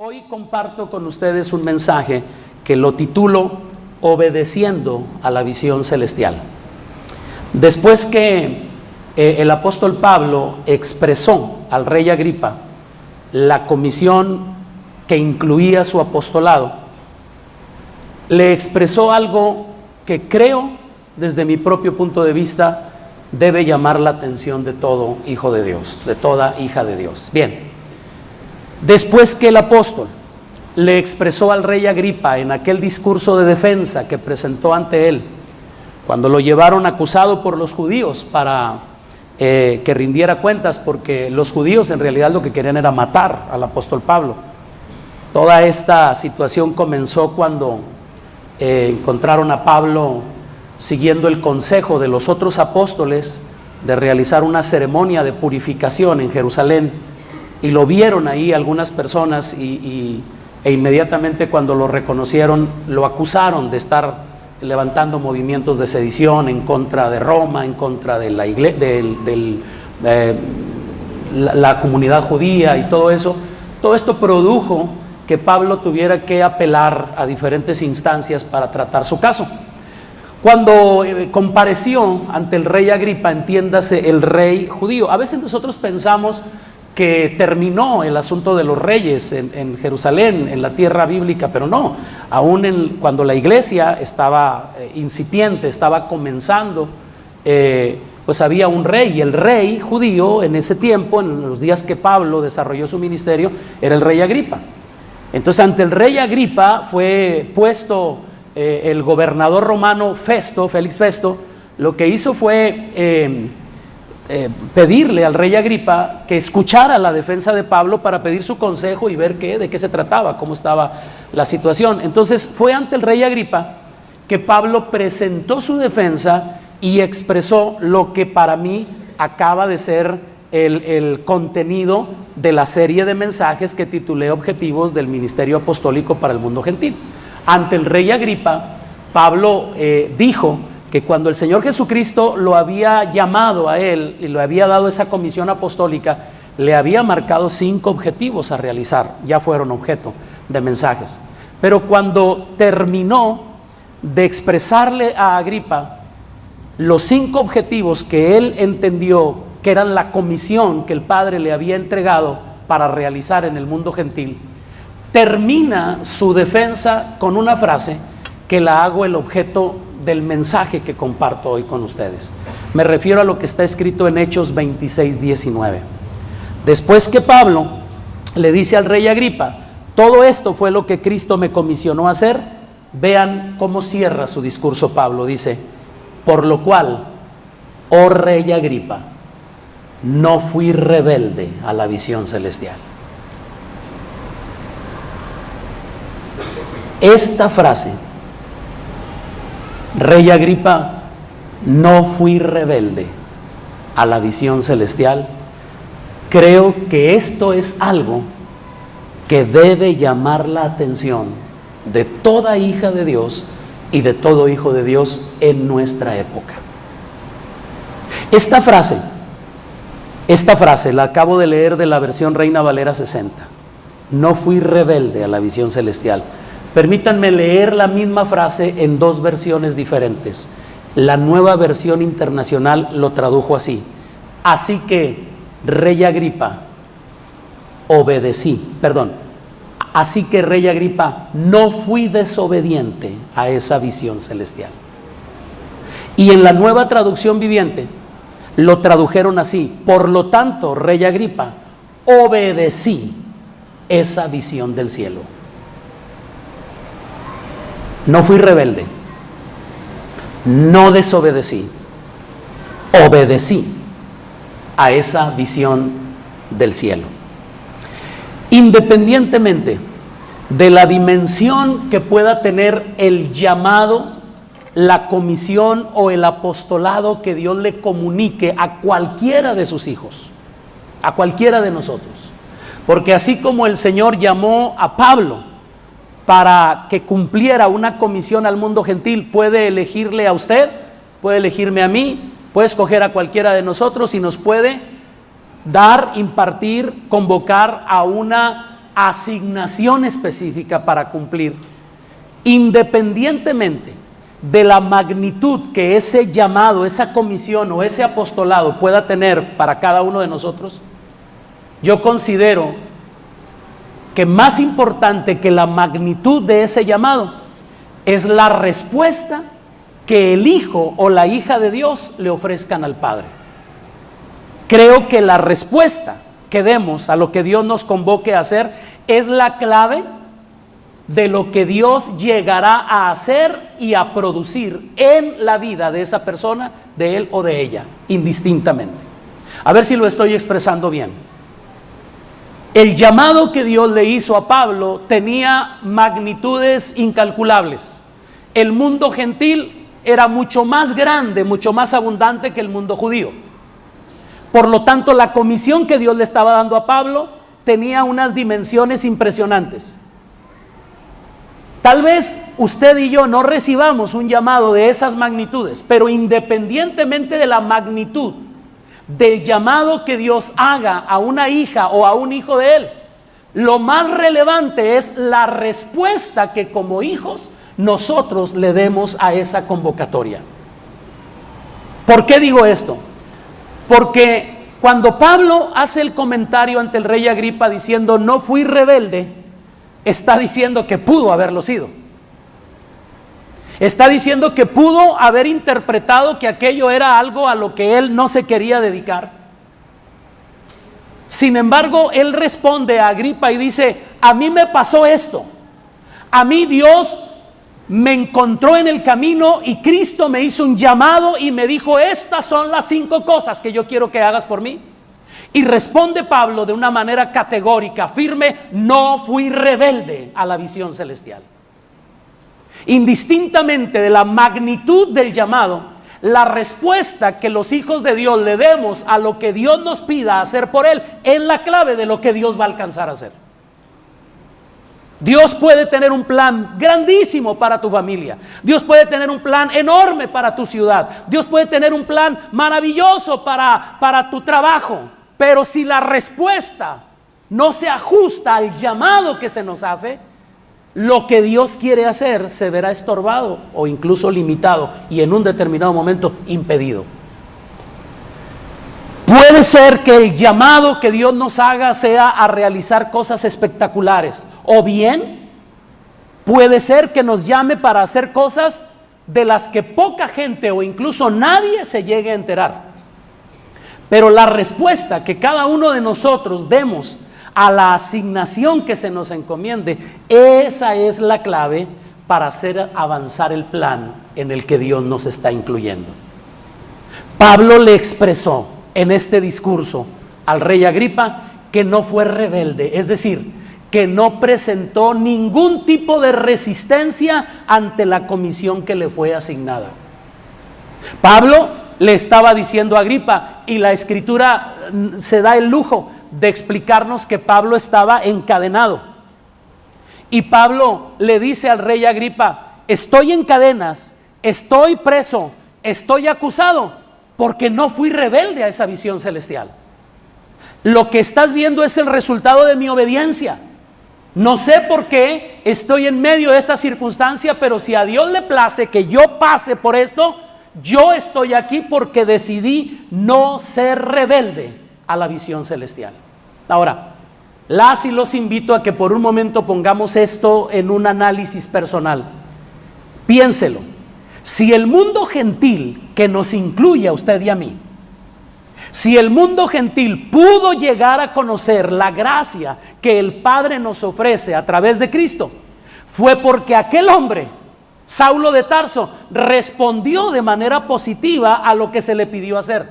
Hoy comparto con ustedes un mensaje que lo titulo Obedeciendo a la visión celestial. Después que el apóstol Pablo expresó al rey Agripa la comisión que incluía su apostolado, le expresó algo que creo, desde mi propio punto de vista, debe llamar la atención de todo hijo de Dios, de toda hija de Dios. Bien, después que el apóstol le expresó al rey Agripa en aquel discurso de defensa que presentó ante él, cuando lo llevaron acusado por los judíos para que rindiera cuentas, porque los judíos en realidad lo que querían era matar al apóstol Pablo. Toda esta situación comenzó cuando encontraron a Pablo siguiendo el consejo de los otros apóstoles de realizar una ceremonia de purificación en Jerusalén, y lo vieron ahí algunas personas e inmediatamente cuando lo reconocieron lo acusaron de estar levantando movimientos de sedición en contra de Roma, en contra de la iglesia, la comunidad judía y todo eso. Todo esto produjo que Pablo tuviera que apelar a diferentes instancias para tratar su caso. Cuando compareció ante el rey Agripa, entiéndase, el rey judío. A veces nosotros pensamos que terminó el asunto de los reyes en Jerusalén, en la tierra bíblica, pero no. Aún cuando la iglesia estaba incipiente, estaba comenzando, pues había un rey, y el rey judío en ese tiempo, en los días que Pablo desarrolló su ministerio, era el rey Agripa. Entonces, ante el rey Agripa fue puesto el gobernador romano Félix Festo. Lo que hizo fue pedirle al rey Agripa que escuchara la defensa de Pablo para pedir su consejo y ver de qué se trataba, cómo estaba la situación. Entonces fue ante el rey Agripa que Pablo presentó su defensa y expresó lo que para mí acaba de ser el contenido de la serie de mensajes que titulé Objetivos del Ministerio Apostólico para el Mundo Gentil. Ante el rey Agripa, Pablo dijo que cuando el Señor Jesucristo lo había llamado a él y le había dado esa comisión apostólica, le había marcado 5 objetivos a realizar. Ya fueron objeto de mensajes. Pero cuando terminó de expresarle a Agripa los 5 objetivos que él entendió que eran la comisión que el Padre le había entregado para realizar en el mundo gentil, termina su defensa con una frase que la hago el objeto del mensaje que comparto hoy con ustedes. Me refiero a lo que está escrito en Hechos 26:19. Después que Pablo le dice al rey Agripa, todo esto fue lo que Cristo me comisionó a hacer, vean cómo cierra su discurso Pablo. Dice, por lo cual, oh rey Agripa, no fui rebelde a la visión celestial. Esta frase, rey Agripa, no fui rebelde a la visión celestial, creo que esto es algo que debe llamar la atención de toda hija de Dios y de todo hijo de Dios en nuestra época. Esta frase la acabo de leer de la versión Reina Valera 60. No fui rebelde a la visión celestial. Permítanme leer la misma frase en 2 versiones diferentes. La Nueva Versión Internacional lo tradujo así: así que, rey Agripa, así que, rey Agripa, no fui desobediente a esa visión celestial. Y en la Nueva Traducción Viviente lo tradujeron así: por lo tanto, rey Agripa, obedecí esa visión del cielo. No fui rebelde, no desobedecí, obedecí a esa visión del cielo. Independientemente de la dimensión que pueda tener el llamado, la comisión o el apostolado que Dios le comunique a cualquiera de sus hijos, a cualquiera de nosotros. Porque así como el Señor llamó a Pablo para que cumpliera una comisión al mundo gentil, puede elegirle a usted, puede elegirme a mí, puede escoger a cualquiera de nosotros y nos puede dar, impartir, convocar a una asignación específica para cumplir, independientemente de la magnitud que ese llamado, esa comisión o ese apostolado pueda tener para cada uno de nosotros, yo considero que más importante que la magnitud de ese llamado es la respuesta que el hijo o la hija de Dios le ofrezcan al Padre. Creo que la respuesta que demos a lo que Dios nos convoque a hacer es la clave de lo que Dios llegará a hacer y a producir en la vida de esa persona, de él o de ella, indistintamente. A ver si lo estoy expresando bien. El llamado que Dios le hizo a Pablo tenía magnitudes incalculables. El mundo gentil era mucho más grande, mucho más abundante que el mundo judío. Por lo tanto, la comisión que Dios le estaba dando a Pablo tenía unas dimensiones impresionantes. Tal vez usted y yo no recibamos un llamado de esas magnitudes, pero independientemente de la magnitud del llamado que Dios haga a una hija o a un hijo de él, lo más relevante es la respuesta que como hijos nosotros le demos a esa convocatoria. ¿Por qué digo esto? Porque cuando Pablo hace el comentario ante el rey Agripa diciendo no fui rebelde, está diciendo que pudo haberlo sido. Está diciendo que pudo haber interpretado que aquello era algo a lo que él no se quería dedicar. Sin embargo, él responde a Agripa y dice, a mí me pasó esto. A mí Dios me encontró en el camino y Cristo me hizo un llamado y me dijo, estas son las 5 cosas que yo quiero que hagas por mí. Y responde Pablo de una manera categórica, firme, no fui rebelde a la visión celestial. Indistintamente de la magnitud del llamado, la respuesta que los hijos de Dios le demos a lo que Dios nos pida hacer por él es la clave de lo que Dios va a alcanzar a hacer. Dios puede tener un plan grandísimo para tu familia. Dios puede tener un plan enorme para tu ciudad. Dios puede tener un plan maravilloso para tu trabajo. Pero si la respuesta no se ajusta al llamado que se nos hace, lo que Dios quiere hacer se verá estorbado o incluso limitado y en un determinado momento impedido. Puede ser que el llamado que Dios nos haga sea a realizar cosas espectaculares, o bien puede ser que nos llame para hacer cosas de las que poca gente o incluso nadie se llegue a enterar. Pero la respuesta que cada uno de nosotros demos a la asignación que se nos encomiende, esa es la clave para hacer avanzar el plan en el que Dios nos está incluyendo. Pablo le expresó en este discurso al rey Agripa que no fue rebelde, es decir, que no presentó ningún tipo de resistencia ante la comisión que le fue asignada. Pablo le estaba diciendo a Agripa, y la escritura se da el lujo de explicarnos que Pablo estaba encadenado. Y Pablo le dice al rey Agripa, estoy en cadenas, estoy preso, estoy acusado, porque no fui rebelde a esa visión celestial. Lo que estás viendo es el resultado de mi obediencia. No sé por qué estoy en medio de esta circunstancia, pero si a Dios le place que yo pase por esto, yo estoy aquí porque decidí no ser rebelde a la visión celestial. Ahora, las y los invito a que por un momento pongamos esto en un análisis personal. Piénselo. Si el mundo gentil que nos incluye a usted y a mí, si el mundo gentil pudo llegar a conocer la gracia que el Padre nos ofrece a través de Cristo, fue porque aquel hombre, Saulo de Tarso, respondió de manera positiva a lo que se le pidió hacer.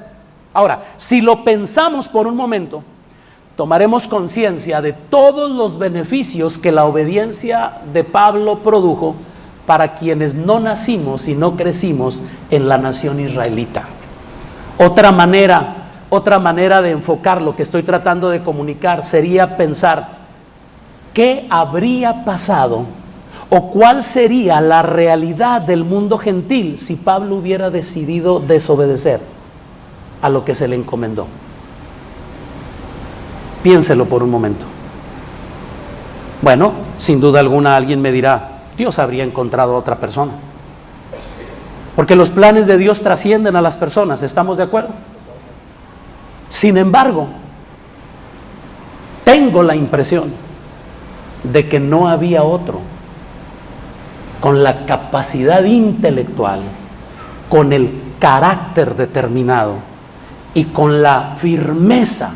Ahora, si lo pensamos por un momento, tomaremos conciencia de todos los beneficios que la obediencia de Pablo produjo para quienes no nacimos y no crecimos en la nación israelita. Otra manera de enfocar lo que estoy tratando de comunicar sería pensar qué habría pasado o cuál sería la realidad del mundo gentil si Pablo hubiera decidido desobedecer a lo que se le encomendó. Piénselo por un momento. Bueno, sin duda alguna alguien me dirá, Dios habría encontrado a otra persona. Porque los planes de Dios trascienden a las personas, ¿estamos de acuerdo? Sin embargo, tengo la impresión de que no había otro con la capacidad intelectual, con el carácter determinado y con la firmeza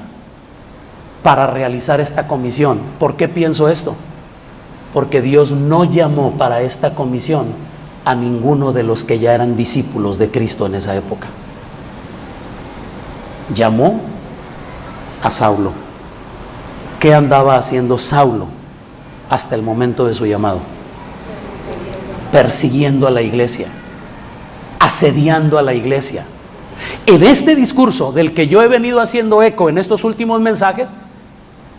para realizar esta comisión. ¿Por qué pienso esto? Porque Dios no llamó para esta comisión a ninguno de los que ya eran discípulos de Cristo en esa época. Llamó a Saulo. ¿Qué andaba haciendo Saulo hasta el momento de su llamado? Persiguiendo a la iglesia, asediando a la iglesia. En este discurso del que yo he venido haciendo eco en estos últimos mensajes,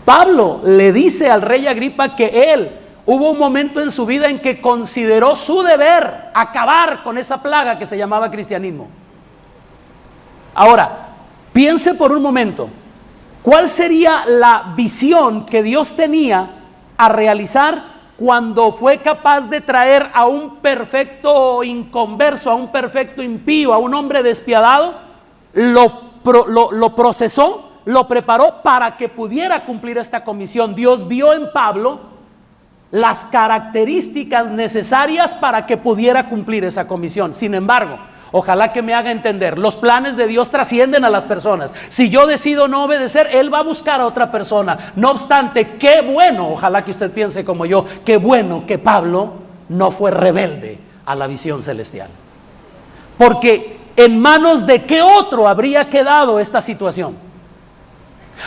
Pablo le dice al rey Agripa que él hubo un momento en su vida en que consideró su deber acabar con esa plaga que se llamaba cristianismo. Ahora, piense por un momento, ¿cuál sería la visión que Dios tenía a realizar cuando fue capaz de traer a un perfecto inconverso, a un perfecto impío, a un hombre despiadado? Lo procesó, lo preparó para que pudiera cumplir esta comisión. Dios vio en Pablo las características necesarias para que pudiera cumplir esa comisión. Sin embargo, ojalá que me haga entender, los planes de Dios trascienden a las personas. Si yo decido no obedecer, Él va a buscar a otra persona. No obstante, qué bueno, ojalá que usted piense como yo, qué bueno que Pablo no fue rebelde a la visión celestial. Porque ¿en manos de qué otro habría quedado esta situación?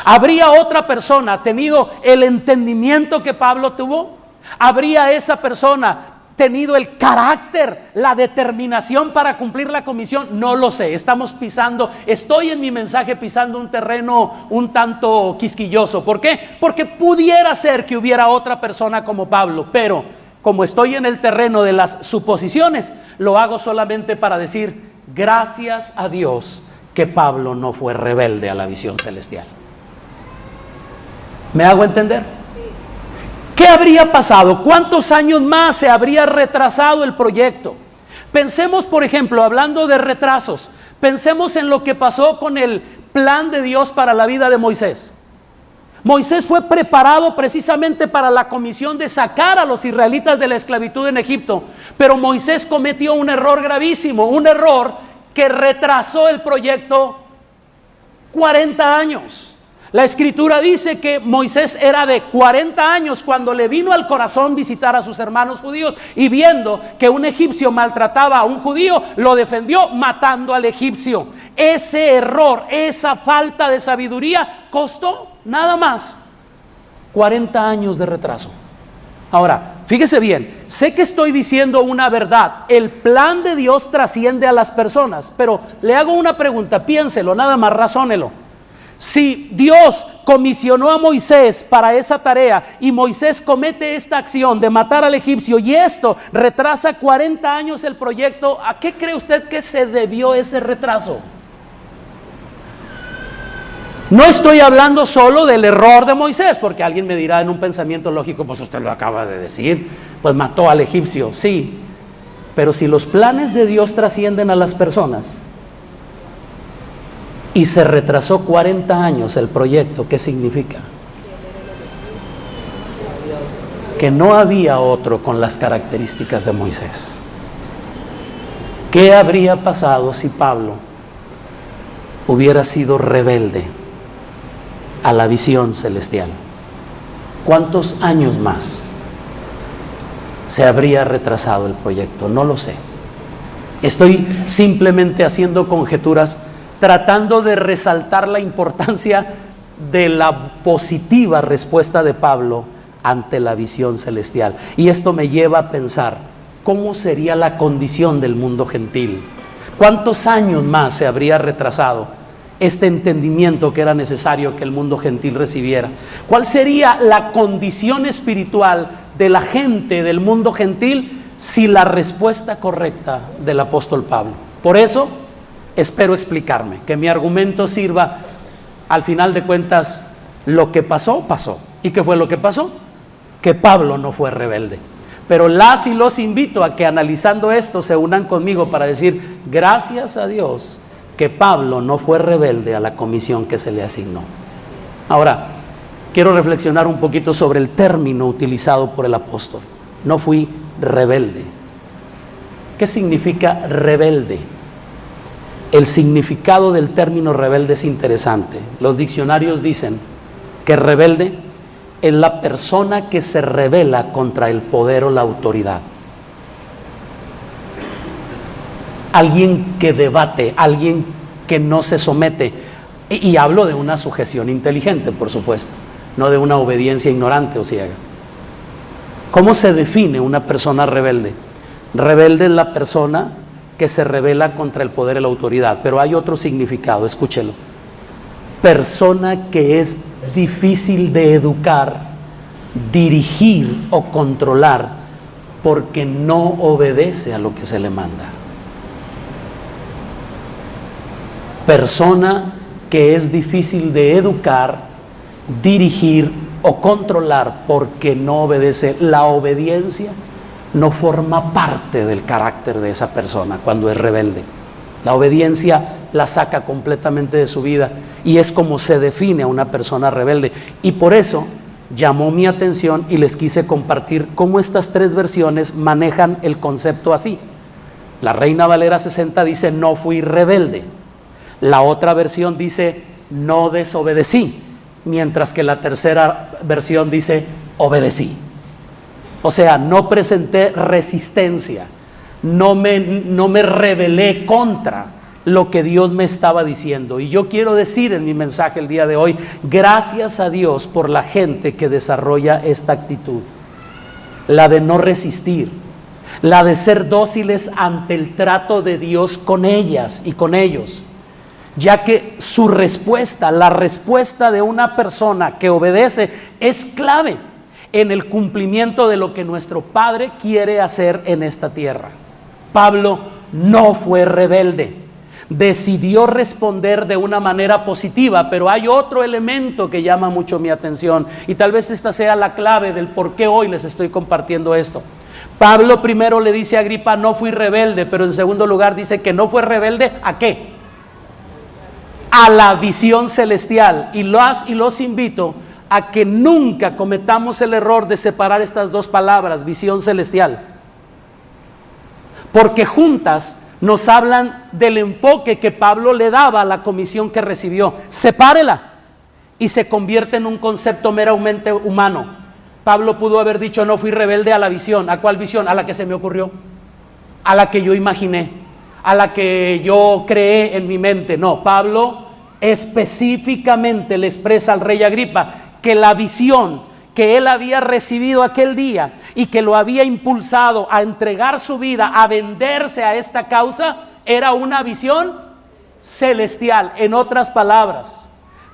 ¿Habría otra persona tenido el entendimiento que Pablo tuvo? ¿Habría esa persona tenido el carácter, la determinación para cumplir la comisión? No lo sé, estoy en mi mensaje pisando un terreno un tanto quisquilloso. ¿Por qué? Porque pudiera ser que hubiera otra persona como Pablo, pero como estoy en el terreno de las suposiciones, lo hago solamente para decir, gracias a Dios que Pablo no fue rebelde a la visión celestial. ¿Me hago entender? ¿Qué habría pasado? ¿Cuántos años más se habría retrasado el proyecto? Pensemos, por ejemplo, hablando de retrasos, pensemos en lo que pasó con el plan de Dios para la vida de Moisés. Moisés fue preparado precisamente para la comisión de sacar a los israelitas de la esclavitud en Egipto, pero Moisés cometió un error gravísimo, un error que retrasó el proyecto 40 años. La escritura dice que Moisés era de 40 años cuando le vino al corazón visitar a sus hermanos judíos, y viendo que un egipcio maltrataba a un judío, lo defendió matando al egipcio. Ese error, esa falta de sabiduría costó nada más 40 años de retraso. Ahora, fíjese bien, sé que estoy diciendo una verdad, el plan de Dios trasciende a las personas, pero le hago una pregunta, piénselo, nada más, razónelo. Si Dios comisionó a Moisés para esa tarea y Moisés comete esta acción de matar al egipcio y esto retrasa 40 años el proyecto, ¿a qué cree usted que se debió ese retraso? No estoy hablando solo del error de Moisés, porque alguien me dirá en un pensamiento lógico, pues usted lo acaba de decir, pues mató al egipcio, sí, pero si los planes de Dios trascienden a las personas y se retrasó 40 años el proyecto, ¿qué significa? Que no había otro con las características de Moisés. ¿Qué habría pasado si Pablo hubiera sido rebelde a la visión celestial? ¿Cuántos años más se habría retrasado el proyecto? No lo sé. Estoy simplemente haciendo conjeturas, tratando de resaltar la importancia de la positiva respuesta de Pablo ante la visión celestial. Y esto me lleva a pensar, ¿cómo sería la condición del mundo gentil? ¿Cuántos años más se habría retrasado este entendimiento que era necesario que el mundo gentil recibiera? ¿Cuál sería la condición espiritual de la gente del mundo gentil si la respuesta correcta del apóstol Pablo? Por eso espero explicarme, que mi argumento sirva. Al final de cuentas, lo que pasó, pasó. ¿Y qué fue lo que pasó? que Pablo no fue rebelde. Pero las y los invito a que analizando esto se unan conmigo para decir, gracias a Dios que Pablo no fue rebelde a la comisión que se le asignó. Ahora, quiero reflexionar un poquito sobre el término utilizado por el apóstol. No fui rebelde. ¿Qué significa rebelde? El significado del término rebelde es interesante. Los diccionarios dicen que rebelde es la persona que se rebela contra el poder o la autoridad. Alguien que debate, alguien que no se somete. Y hablo de una sujeción inteligente, por supuesto, no de una obediencia ignorante o ciega. ¿Cómo se define una persona rebelde? Rebelde es la persona que se rebela contra el poder y la autoridad. Pero hay otro significado, escúchelo. Persona que es difícil de educar, dirigir o controlar porque no obedece a lo que se le manda. Persona que es difícil de educar, dirigir o controlar porque no obedece. La obediencia no forma parte del carácter de esa persona cuando es rebelde. La obediencia la saca completamente de su vida y es como se define a una persona rebelde. Y por eso llamó mi atención y les quise compartir cómo estas tres versiones manejan el concepto así. La Reina Valera 60 dice, no fui rebelde. La otra versión dice, no desobedecí. Mientras que la tercera versión dice, obedecí. O sea, no presenté resistencia, no me rebelé contra lo que Dios me estaba diciendo. Y yo quiero decir en mi mensaje el día de hoy, gracias a Dios por la gente que desarrolla esta actitud, la de no resistir, la de ser dóciles ante el trato de Dios con ellas y con ellos, ya que su respuesta, la respuesta de una persona que obedece, es clave en el cumplimiento de lo que nuestro Padre quiere hacer en esta tierra. Pablo no fue rebelde, decidió responder de una manera positiva, pero hay otro elemento que llama mucho mi atención y tal vez esta sea la clave del por qué hoy les estoy compartiendo esto. Pablo primero le dice a Agripa, no fui rebelde, pero en segundo lugar dice que no fue rebelde, ¿a qué? A la visión celestial. Y los invito a que nunca cometamos el error de separar estas dos palabras, visión celestial, porque juntas nos hablan del enfoque que Pablo le daba a la comisión que recibió. Sepárela y se convierte en un concepto meramente humano. Pablo pudo haber dicho, no fui rebelde a la visión. ¿A cuál visión? A la que se me ocurrió, a la que yo imaginé, a la que yo creé en mi mente. No, Pablo específicamente le expresa al rey Agripa que la visión que él había recibido aquel día y que lo había impulsado a entregar su vida, a venderse a esta causa, era una visión celestial. En otras palabras,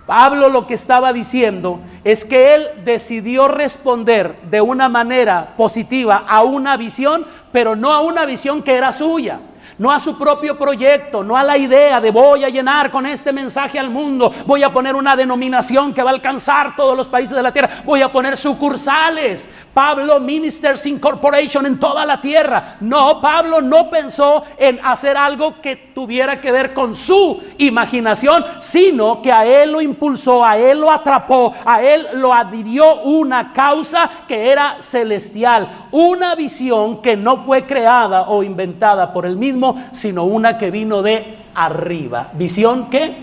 Pablo lo que estaba diciendo es que él decidió responder de una manera positiva a una visión, pero no a una visión que era suya, no a su propio proyecto, no a la idea de voy a llenar con este mensaje al mundo, voy a poner una denominación que va a alcanzar todos los países de la tierra, voy a poner sucursales, Pablo Ministers Incorporation en toda la tierra. No, Pablo no pensó en hacer algo que tuviera que ver con su imaginación, sino que a él lo impulsó, a él lo atrapó, a él lo adhirió una causa que era celestial, una visión que no fue creada o inventada por él mismo, sino una que vino de arriba. ¿Visión qué?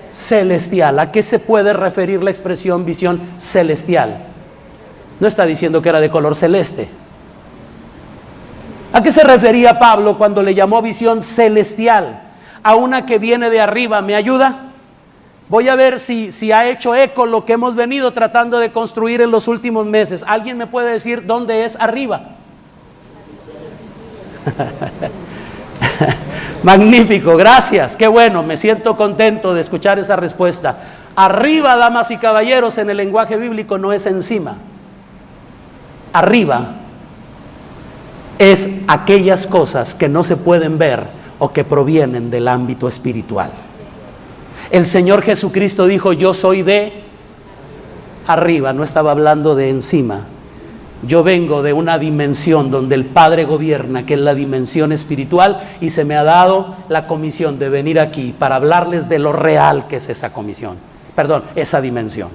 Celestial. ¿A qué se puede referir la expresión visión celestial? No está diciendo que era de color celeste. ¿A qué se refería Pablo cuando le llamó visión celestial? A una que viene de arriba. ¿Me ayuda? Voy a ver si ha hecho eco lo que hemos venido tratando de construir en los últimos meses. ¿Alguien me puede decir dónde es arriba? Magnífico, gracias, qué bueno, me siento contento de escuchar esa respuesta. Arriba, damas y caballeros, en el lenguaje bíblico no es encima. Arriba es aquellas cosas que no se pueden ver o que provienen del ámbito espiritual. El Señor Jesucristo dijo, yo soy de arriba, no estaba hablando de encima. Yo vengo de una dimensión donde el Padre gobierna, que es la dimensión espiritual, y se me ha dado la comisión de venir aquí para hablarles de lo real que es esa comisión, esa dimensión.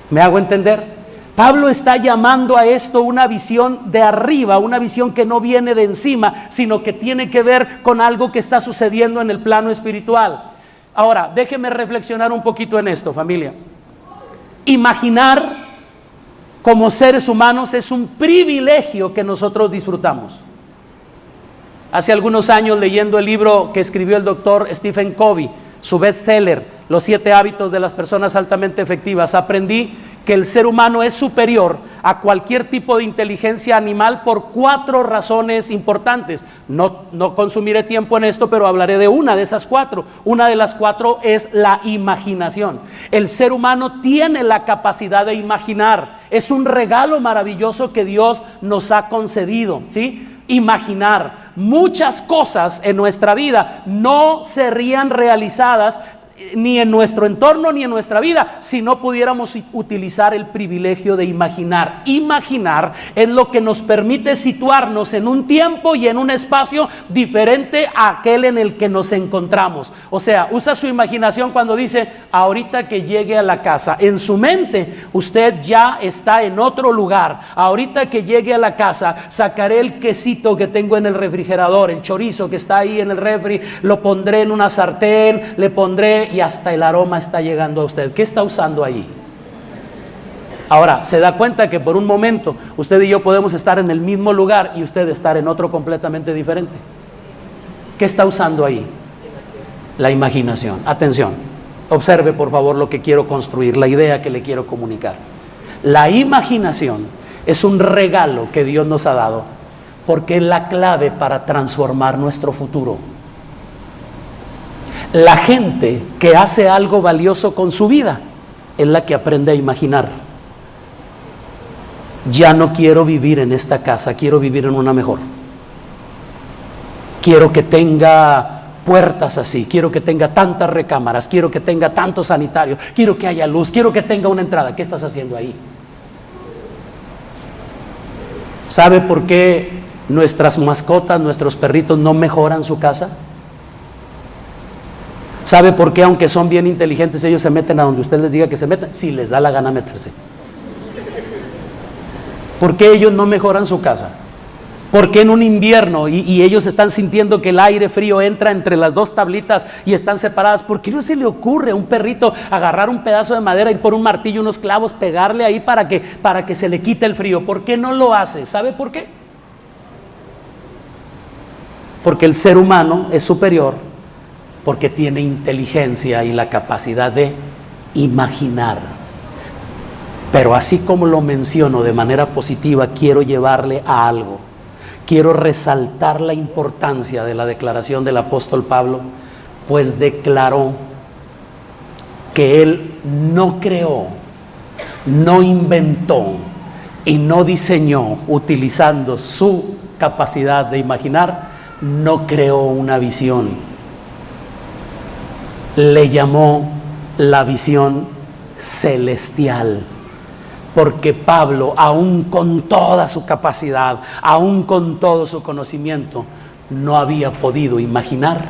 ¿Me hago entender? Pablo está llamando a esto una visión de arriba, una visión que no viene de encima, sino que tiene que ver con algo que está sucediendo en el plano espiritual. Ahora, déjenme reflexionar un poquito en esto, familia. Imaginar como seres humanos es un privilegio que nosotros disfrutamos. Hace algunos años, leyendo el libro que escribió el doctor Stephen Covey, su bestseller, Los 7 hábitos de las personas altamente efectivas, aprendí que el ser humano es superior a cualquier tipo de inteligencia animal por 4 razones importantes. No consumiré tiempo en esto, pero hablaré de una de esas 4. Una de las 4 es la imaginación. El ser humano tiene la capacidad de imaginar. Es un regalo maravilloso que Dios nos ha concedido, ¿sí? Imaginar. Muchas cosas en nuestra vida no serían realizadas ni en nuestro entorno ni en nuestra vida si no pudiéramos utilizar el privilegio de imaginar. Imaginar es lo que nos permite situarnos en un tiempo y en un espacio diferente a aquel en el que nos encontramos. O sea, usa su imaginación cuando dice: ahorita que llegue a la casa, en su mente usted ya está en otro lugar. Ahorita que llegue a la casa, sacaré el quesito que tengo en el refrigerador, el chorizo que está ahí en el refri, lo pondré en una sartén, le pondré, y hasta el aroma está llegando a usted. ¿Qué está usando ahí? Ahora, se da cuenta que por un momento usted y yo podemos estar en el mismo lugar y usted estar en otro completamente diferente. ¿Qué está usando ahí? La imaginación. Atención, observe por favor lo que quiero construir, la idea que le quiero comunicar. La imaginación es un regalo que Dios nos ha dado porque es la clave para transformar nuestro futuro. La gente que hace algo valioso con su vida es la que aprende a imaginar. Ya no quiero vivir en esta casa, quiero vivir en una mejor. Quiero que tenga puertas así, quiero que tenga tantas recámaras, quiero que tenga tantos sanitarios, quiero que haya luz, quiero que tenga una entrada. ¿Qué estás haciendo ahí? ¿Sabe por qué nuestras mascotas, nuestros perritos no mejoran su casa? ¿Sabe por qué, aunque son bien inteligentes, ellos se meten a donde usted les diga que se metan? Si les da la gana meterse. ¿Por qué ellos no mejoran su casa? ¿Por qué en un invierno y ellos están sintiendo que el aire frío entra entre las 2 tablitas y están separadas? ¿Por qué no se le ocurre a un perrito agarrar un pedazo de madera y por un martillo, unos clavos, pegarle ahí para que se le quite el frío? ¿Por qué no lo hace? ¿Sabe por qué? Porque el ser humano es superior, porque tiene inteligencia y la capacidad de imaginar. Pero así como lo menciono de manera positiva, quiero llevarle a algo. Quiero resaltar la importancia de la declaración del apóstol Pablo, pues declaró que él no creó, no inventó y no diseñó utilizando su capacidad de imaginar, no creó una visión. Le llamó la visión celestial, porque Pablo, aún con toda su capacidad, aún con todo su conocimiento, no había podido imaginar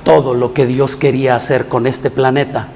todo lo que Dios quería hacer con este planeta.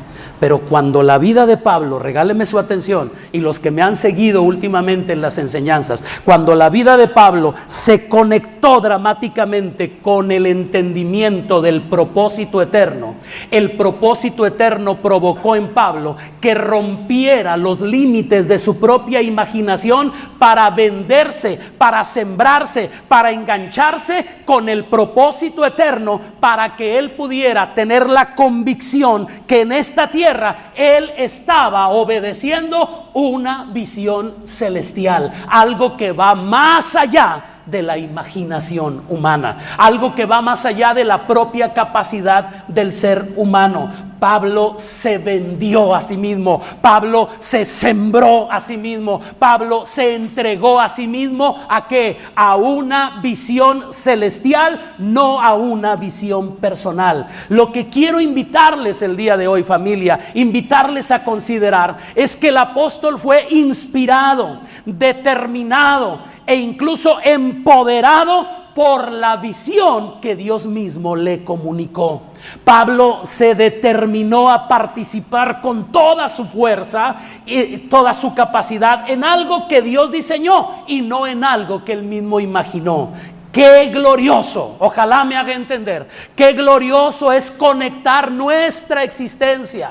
Pero cuando la vida de Pablo, regáleme su atención, y los que me han seguido últimamente en las enseñanzas, cuando la vida de Pablo se conectó dramáticamente con el entendimiento del propósito eterno, el propósito eterno provocó en Pablo que rompiera los límites de su propia imaginación para venderse, para sembrarse, para engancharse con el propósito eterno, para que él pudiera tener la convicción que en esta tierra él estaba obedeciendo una visión celestial, algo que va más allá de la imaginación humana, algo que va más allá de la propia capacidad del ser humano. Pablo se vendió a sí mismo, Pablo se sembró a sí mismo, Pablo se entregó a sí mismo. ¿A qué? A una visión celestial, no a una visión personal. Lo que quiero invitarles el día de hoy, familia, invitarles a considerar es que el apóstol fue inspirado, determinado e incluso empoderado por la visión que Dios mismo le comunicó. Pablo se determinó a participar con toda su fuerza y toda su capacidad en algo que Dios diseñó y no en algo que él mismo imaginó. Qué glorioso, ojalá me haga entender, qué glorioso es conectar nuestra existencia,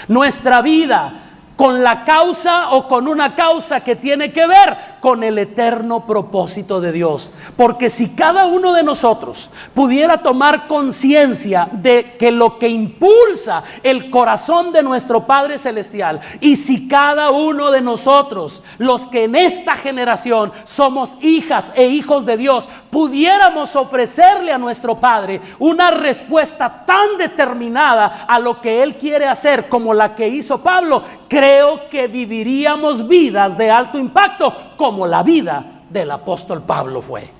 nuestra vida, con la causa o con una causa que tiene que ver con el eterno propósito de Dios. Porque si cada uno de nosotros pudiera tomar conciencia de que lo que impulsa el corazón de nuestro Padre Celestial, y si cada uno de nosotros, los que en esta generación somos hijas e hijos de Dios, pudiéramos ofrecerle a nuestro Padre una respuesta tan determinada a lo que Él quiere hacer como la que hizo Pablo, creo que viviríamos vidas de alto impacto como la vida del apóstol Pablo fue.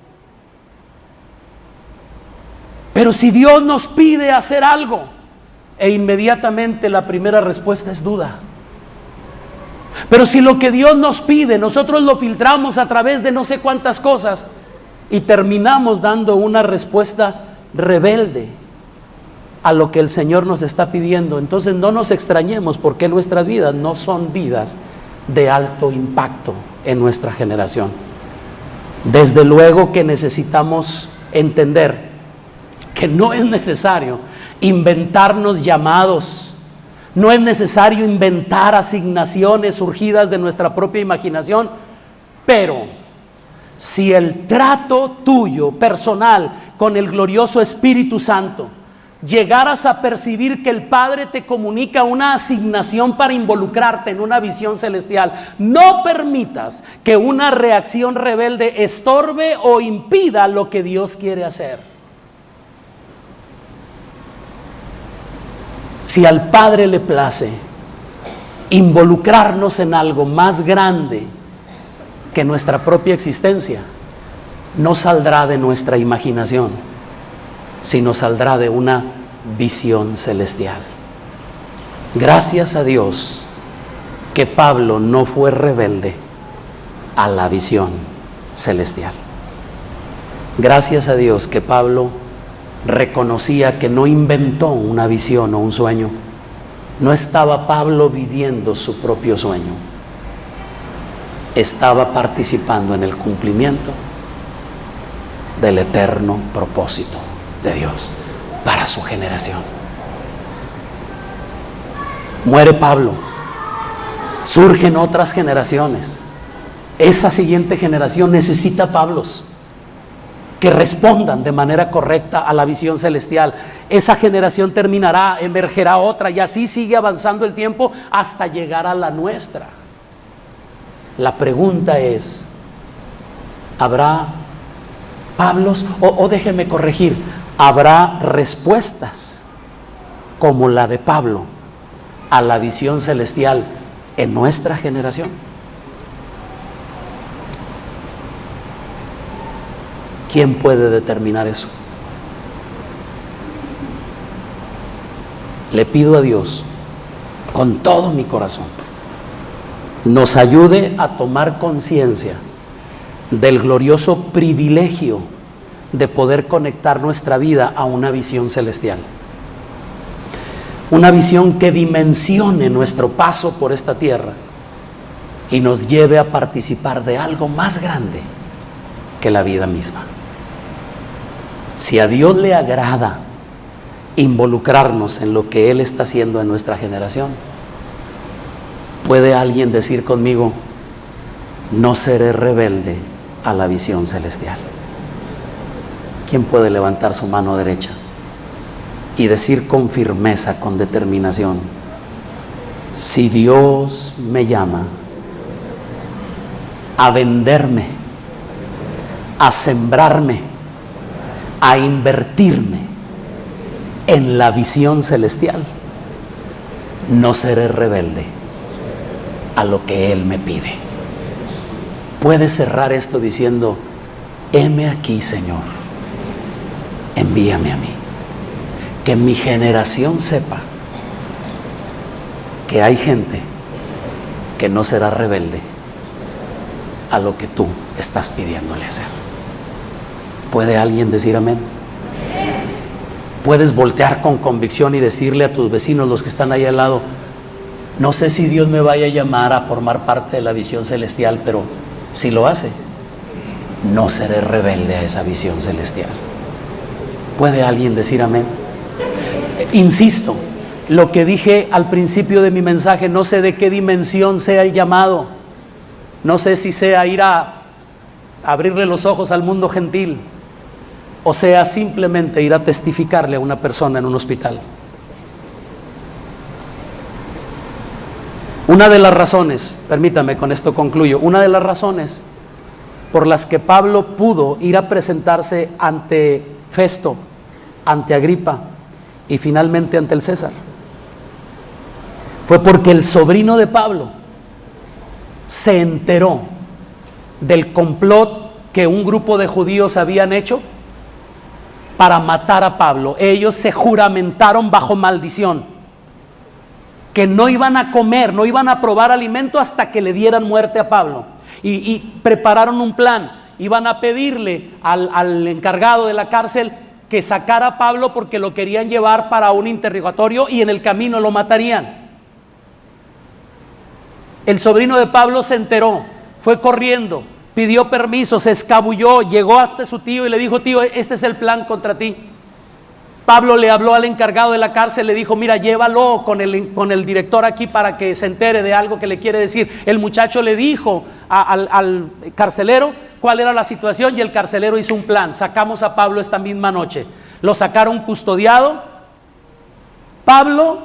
Pero si Dios nos pide hacer algo, e inmediatamente la primera respuesta es duda. Pero si lo que Dios nos pide, nosotros lo filtramos a través de no sé cuántas cosas y terminamos dando una respuesta rebelde a lo que el Señor nos está pidiendo, entonces no nos extrañemos porque nuestras vidas no son vidas de alto impacto en nuestra generación. Desde luego que necesitamos entender que no es necesario inventarnos llamados, no es necesario inventar asignaciones surgidas de nuestra propia imaginación, pero si el trato tuyo personal con el glorioso Espíritu Santo llegaras a percibir que el Padre te comunica una asignación para involucrarte en una visión celestial, no permitas que una reacción rebelde estorbe o impida lo que Dios quiere hacer. Si al Padre le place involucrarnos en algo más grande que nuestra propia existencia, no saldrá de nuestra imaginación, sino saldrá de una visión celestial. Gracias a Dios que Pablo no fue rebelde a la visión celestial. Gracias a Dios que Pablo reconocía que no inventó una visión o un sueño. No estaba Pablo viviendo su propio sueño, estaba participando en el cumplimiento del eterno propósito de Dios para su generación. Muere Pablo, surgen otras generaciones. Esa siguiente generación necesita Pablos que respondan de manera correcta a la visión celestial. Esa generación terminará, emergerá otra, y así sigue avanzando el tiempo hasta llegar a la nuestra. La pregunta es, ¿habrá Pablos? O déjeme corregir, ¿habrá respuestas como la de Pablo a la visión celestial en nuestra generación? ¿Quién puede determinar eso? Le pido a Dios con todo mi corazón nos ayude a tomar conciencia del glorioso privilegio de poder conectar nuestra vida a una visión celestial. Una visión que dimensione nuestro paso por esta tierra y nos lleve a participar de algo más grande que la vida misma. Si a Dios le agrada involucrarnos en lo que Él está haciendo en nuestra generación, ¿puede alguien decir conmigo, no seré rebelde a la visión celestial? ¿Quién puede levantar su mano derecha y decir con firmeza, con determinación, si Dios me llama a venderme, a sembrarme, a invertirme en la visión celestial, no seré rebelde a lo que Él me pide. Puedes cerrar esto diciendo: heme aquí, Señor, envíame a mí. Que mi generación sepa que hay gente que no será rebelde a lo que tú estás pidiéndole hacer. ¿Puede alguien decir amén? Puedes voltear con convicción y decirle a tus vecinos, los que están ahí al lado: no sé si Dios me vaya a llamar a formar parte de la visión celestial, pero si lo hace, no seré rebelde a esa visión celestial. ¿Puede alguien decir amén? Insisto, lo que dije al principio de mi mensaje, no sé de qué dimensión sea el llamado. No sé si sea ir a abrirle los ojos al mundo gentil, o sea simplemente ir a testificarle a una persona en un hospital. Una de las razones, permítame, con esto concluyo, una de las razones por las que Pablo pudo ir a presentarse ante Festo, ante Agripa y finalmente ante el César, fue porque el sobrino de Pablo se enteró del complot que un grupo de judíos habían hecho para matar a Pablo. Ellos se juramentaron bajo maldición que no iban a comer, no iban a probar alimento hasta que le dieran muerte a Pablo. Y prepararon un plan. Iban a pedirle al encargado de la cárcel que sacara a Pablo porque lo querían llevar para un interrogatorio y en el camino lo matarían. El sobrino de Pablo se enteró, fue corriendo, pidió permiso, se escabulló, llegó hasta su tío y le dijo: tío, este es el plan contra ti. Pablo le habló al encargado de la cárcel, le dijo: mira, llévalo con el director aquí para que se entere de algo que le quiere decir. El muchacho le dijo al carcelero cuál era la situación y el carcelero hizo un plan. Sacamos a Pablo esta misma noche. Lo sacaron custodiado. Pablo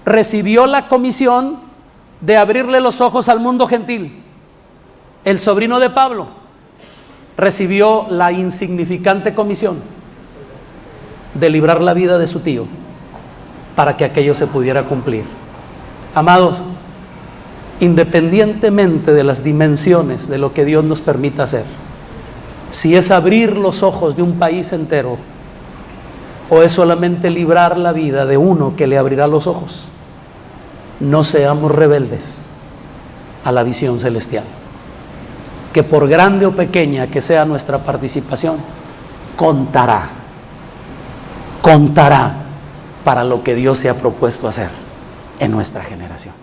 recibió la comisión de abrirle los ojos al mundo gentil. El sobrino de Pablo recibió la insignificante comisión de librar la vida de su tío para que aquello se pudiera cumplir. Amados, independientemente de las dimensiones de lo que Dios nos permita hacer, si es abrir los ojos de un país entero o es solamente librar la vida de uno que le abrirá los ojos, no seamos rebeldes a la visión celestial. Que por grande o pequeña que sea nuestra participación, contará para lo que Dios se ha propuesto hacer en nuestra generación.